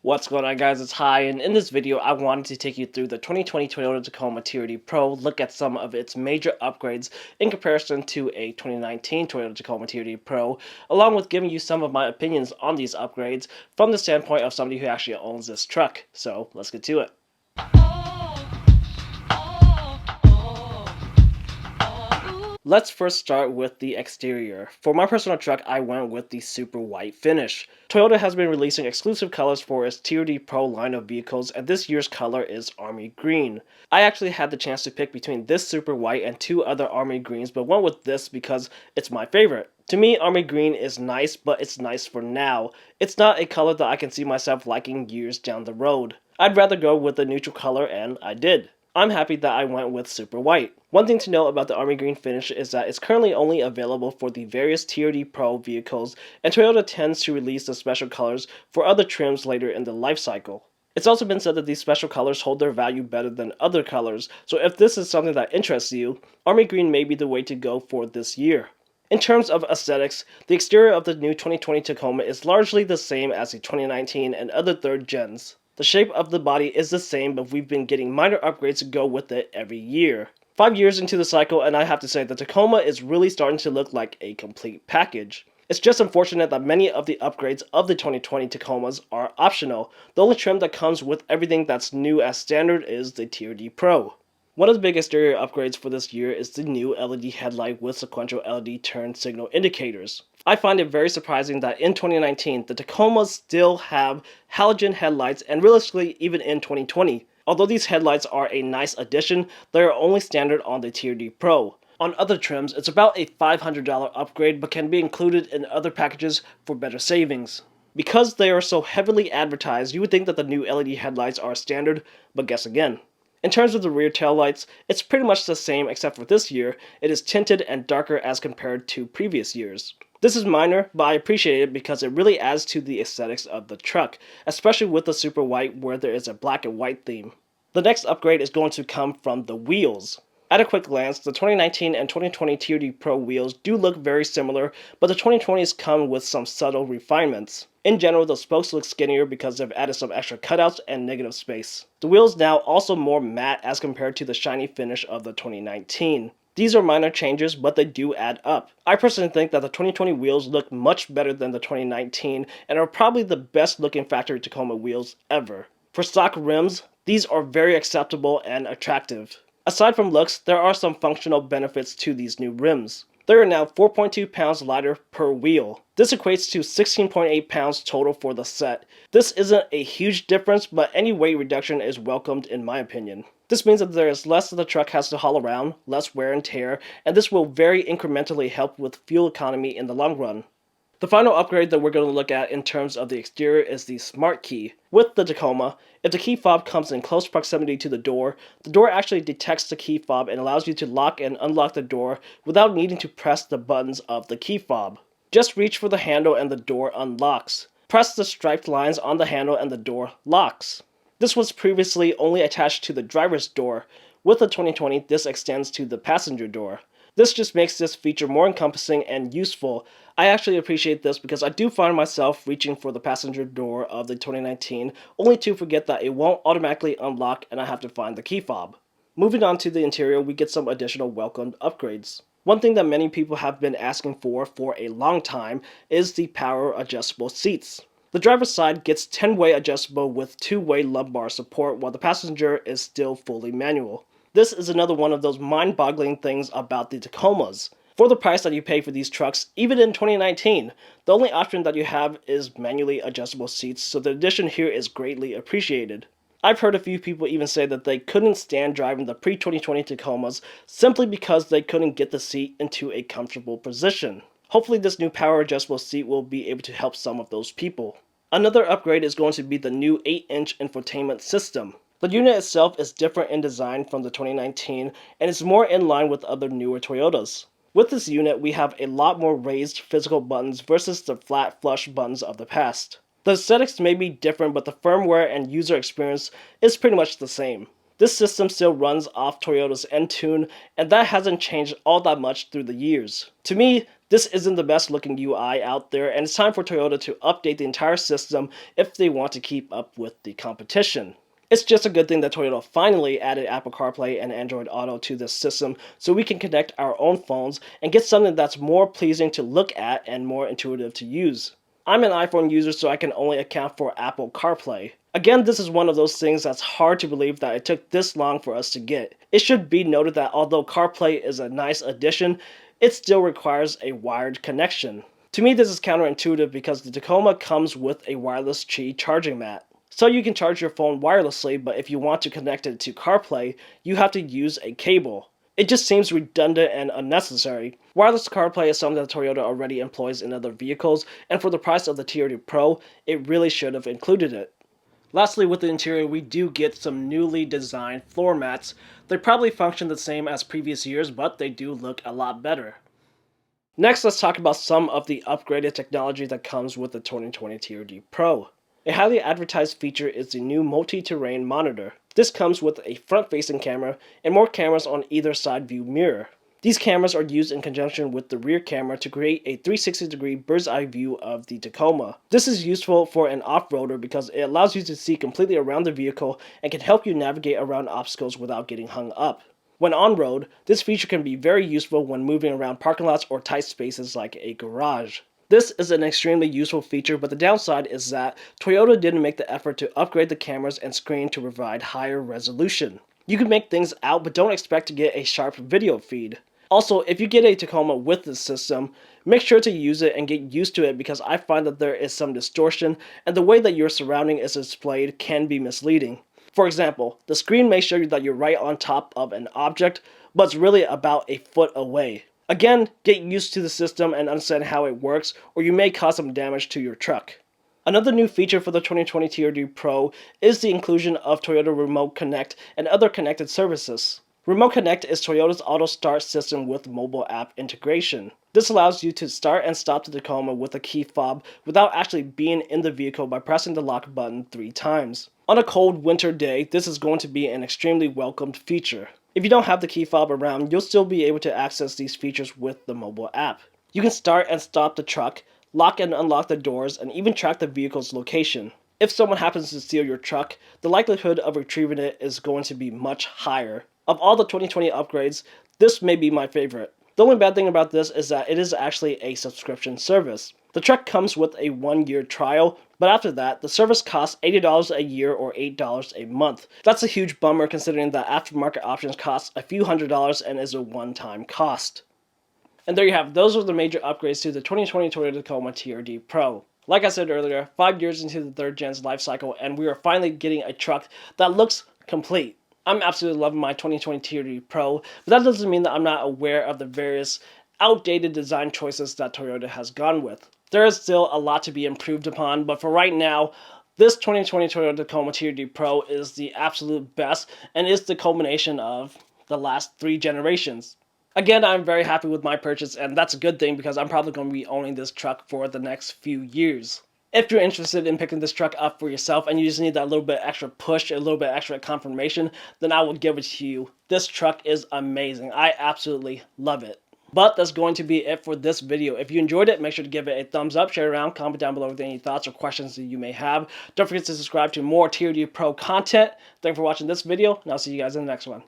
What's going on, guys? It's Hi, and in this video I wanted to take you through the 2020 Toyota Tacoma TRD Pro, look at some of its major upgrades in comparison to a 2019 Toyota Tacoma TRD Pro, along with giving you some of my opinions on these upgrades from the standpoint of somebody who actually owns this truck. So let's get to it. Let's first start with the exterior. For my personal truck, I went with the super white finish. Toyota has been releasing exclusive colors for its TRD Pro line of vehicles, and this year's color is Army Green. I actually had the chance to pick between this super white and two other Army Greens, but went with this because it's my favorite. To me, Army Green is nice, but it's nice for now. It's not a color that I can see myself liking years down the road. I'd rather go with a neutral color, and I did. I'm happy that I went with super white. One thing to note about the Army Green finish is that it's currently only available for the various TRD Pro vehicles, and Toyota tends to release the special colors for other trims later in the life cycle. It's also been said that these special colors hold their value better than other colors, so if this is something that interests you, Army Green may be the way to go for this year. In terms of aesthetics, the exterior of the new 2020 Tacoma is largely the same as the 2019 and other third gens. The shape of the body is the same, but we've been getting minor upgrades to go with it every year. 5 years into the cycle, and I have to say the Tacoma is really starting to look like a complete package. It's just unfortunate that many of the upgrades of the 2020 Tacomas are optional. The only trim that comes with everything that's new as standard is the TRD Pro. One of the big exterior upgrades for this year is the new LED headlight with sequential LED turn signal indicators. I find it very surprising that in 2019, the Tacomas still have halogen headlights, and realistically even in 2020. Although these headlights are a nice addition, they are only standard on the TRD Pro. On other trims, it's about a $500 upgrade but can be included in other packages for better savings. Because they are so heavily advertised, you would think that the new LED headlights are standard, but guess again. In terms of the rear taillights, it's pretty much the same except for this year, it is tinted and darker as compared to previous years. This is minor, but I appreciate it because it really adds to the aesthetics of the truck, especially with the super white where there is a black and white theme. The next upgrade is going to come from the wheels. At a quick glance, the 2019 and 2020 TRD Pro wheels do look very similar, but the 2020s come with some subtle refinements. In general, the spokes look skinnier because they've added some extra cutouts and negative space. The wheels now also more matte as compared to the shiny finish of the 2019. These are minor changes, but they do add up. I personally think that the 2020 wheels look much better than the 2019 and are probably the best looking factory Tacoma wheels ever. For stock rims, these are very acceptable and attractive. Aside from looks, there are some functional benefits to these new rims. They are now 4.2 pounds lighter per wheel. This equates to 16.8 pounds total for the set. This isn't a huge difference, but any weight reduction is welcomed in my opinion. This means that there is less that the truck has to haul around, less wear and tear, and this will very incrementally help with fuel economy in the long run. The final upgrade that we're going to look at in terms of the exterior is the Smart Key. With the Tacoma, if the key fob comes in close proximity to the door actually detects the key fob and allows you to lock and unlock the door without needing to press the buttons of the key fob. Just reach for the handle and the door unlocks. Press the striped lines on the handle and the door locks. This was previously only attached to the driver's door. With the 2020, this extends to the passenger door. This just makes this feature more encompassing and useful. I actually appreciate this because I do find myself reaching for the passenger door of the 2019 only to forget that it won't automatically unlock and I have to find the key fob. Moving on to the interior, we get some additional welcomed upgrades. One thing that many people have been asking for a long time is the power adjustable seats. The driver's side gets 10-way adjustable with 2-way lumbar support while the passenger is still fully manual. This is another one of those mind-boggling things about the Tacomas. For the price that you pay for these trucks, even in 2019, the only option that you have is manually adjustable seats, so the addition here is greatly appreciated. I've heard a few people even say that they couldn't stand driving the pre-2020 Tacomas simply because they couldn't get the seat into a comfortable position. Hopefully this new power adjustable seat will be able to help some of those people. Another upgrade is going to be the new 8-inch infotainment system. The unit itself is different in design from the 2019 and is more in line with other newer Toyotas. With this unit, we have a lot more raised physical buttons versus the flat flush buttons of the past. The aesthetics may be different, but the firmware and user experience is pretty much the same. This system still runs off Toyota's Entune, and that hasn't changed all that much through the years. To me, this isn't the best looking UI out there, and it's time for Toyota to update the entire system if they want to keep up with the competition. It's just a good thing that Toyota finally added Apple CarPlay and Android Auto to this system so we can connect our own phones and get something that's more pleasing to look at and more intuitive to use. I'm an iPhone user, so I can only account for Apple CarPlay. Again, this is one of those things that's hard to believe that it took this long for us to get. It should be noted that although CarPlay is a nice addition, it still requires a wired connection. To me, this is counterintuitive because the Tacoma comes with a wireless Qi charging mat. So you can charge your phone wirelessly, but if you want to connect it to CarPlay, you have to use a cable. It just seems redundant and unnecessary. Wireless CarPlay is something that Toyota already employs in other vehicles, and for the price of the TRD Pro, it really should have included it. Lastly, with the interior, we do get some newly designed floor mats. They probably function the same as previous years, but they do look a lot better. Next, let's talk about some of the upgraded technology that comes with the 2020 TRD Pro. A highly advertised feature is the new multi-terrain monitor. This comes with a front-facing camera and more cameras on either side view mirror. These cameras are used in conjunction with the rear camera to create a 360-degree bird's-eye view of the Tacoma. This is useful for an off-roader because it allows you to see completely around the vehicle and can help you navigate around obstacles without getting hung up. When on-road, this feature can be very useful when moving around parking lots or tight spaces like a garage. This is an extremely useful feature, but the downside is that Toyota didn't make the effort to upgrade the cameras and screen to provide higher resolution. You can make things out, but don't expect to get a sharp video feed. Also, if you get a Tacoma with this system, make sure to use it and get used to it because I find that there is some distortion and the way that your surrounding is displayed can be misleading. For example, the screen may show you that you're right on top of an object, but it's really about a foot away. Again, get used to the system and understand how it works, or you may cause some damage to your truck. Another new feature for the 2020 TRD Pro is the inclusion of Toyota Remote Connect and other connected services. Remote Connect is Toyota's auto start system with mobile app integration. This allows you to start and stop the Tacoma with a key fob without actually being in the vehicle by pressing the lock button 3 times. On a cold winter day, this is going to be an extremely welcomed feature. If you don't have the key fob around, you'll still be able to access these features with the mobile app. You can start and stop the truck, lock and unlock the doors, and even track the vehicle's location. If someone happens to steal your truck, the likelihood of retrieving it is going to be much higher. Of all the 2020 upgrades, this may be my favorite. The only bad thing about this is that it is actually a subscription service. The truck comes with a 1-year trial, but after that, the service costs $80 a year or $8 a month. That's a huge bummer considering that aftermarket options cost a few $100s and is a one-time cost. And there you have it. Those are the major upgrades to the 2020 Toyota Tacoma TRD Pro. Like I said earlier, 5 years into the 3rd gen's life cycle, and we are finally getting a truck that looks complete. I'm absolutely loving my 2020 TRD Pro, but that doesn't mean that I'm not aware of the various outdated design choices that Toyota has gone with. There is still a lot to be improved upon, but for right now, this 2020 Toyota Tacoma TRD Pro is the absolute best and is the culmination of the last 3 generations. Again, I'm very happy with my purchase, and that's a good thing because I'm probably going to be owning this truck for the next few years. If you're interested in picking this truck up for yourself and you just need that little bit extra push, a little bit extra confirmation, then I will give it to you. This truck is amazing. I absolutely love it. But that's going to be it for this video. If you enjoyed it, make sure to give it a thumbs up, share it around, comment down below with any thoughts or questions that you may have. Don't forget to subscribe to more TRD Pro content. Thanks for watching this video, and I'll see you guys in the next one.